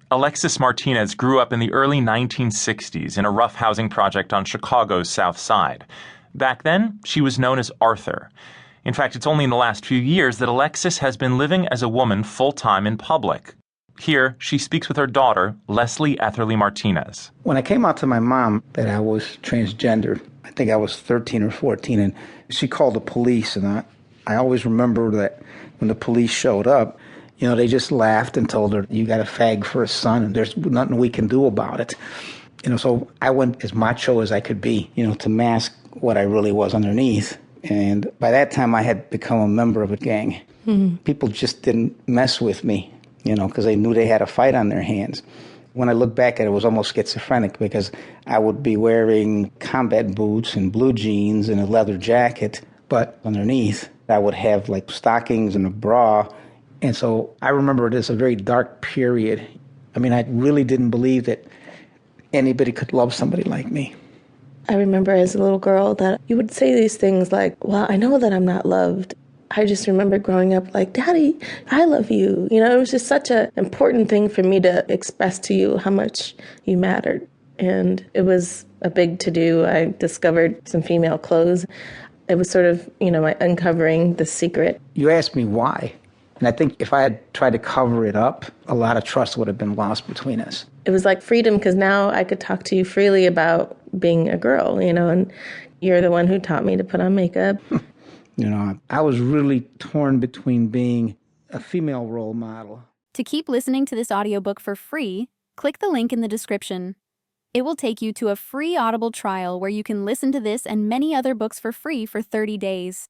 Alexis Martinez grew up in the early 1960s in a rough housing project on Chicago's South Side. Back then, she was known as Arthur. In fact, it's only in the last few years that Alexis has been living as a woman full-time in public. Here, she speaks with her daughter, Leslie Etherly Martinez. When I came out to my mom that I was transgender, I think I was 13 or 14, and she called the police, and I always remember that when the police showed up, they just laughed and told her, "You got a fag for a son, and there's nothing we can do about it." So I went as macho as I could be, to mask what I really was underneath. And by that time, I had become a member of a gang. Mm-hmm. People just didn't mess with me, because they knew they had a fight on their hands. When I look back at it, it was almost schizophrenic because I would be wearing combat boots and blue jeans and a leather jacket, but underneath I would have like stockings and a bra. And so I remember it as a very dark period. I mean, I really didn't believe that anybody could love somebody like me. I remember as a little girl that you would say these things like, "Well, I know that I'm not loved." I just remember growing up like, "Daddy, I love you." It was just such an important thing for me to express to you how much you mattered. And it was a big to-do. I discovered some female clothes. It was sort of, my uncovering the secret. You asked me why. And I think if I had tried to cover it up, a lot of trust would have been lost between us. It was like freedom because now I could talk to you freely about being a girl, and you're the one who taught me to put on makeup. I was really torn between being a female role model. To keep listening to this audiobook for free, click the link in the description. It will take you to a free Audible trial where you can listen to this and many other books for free for 30 days.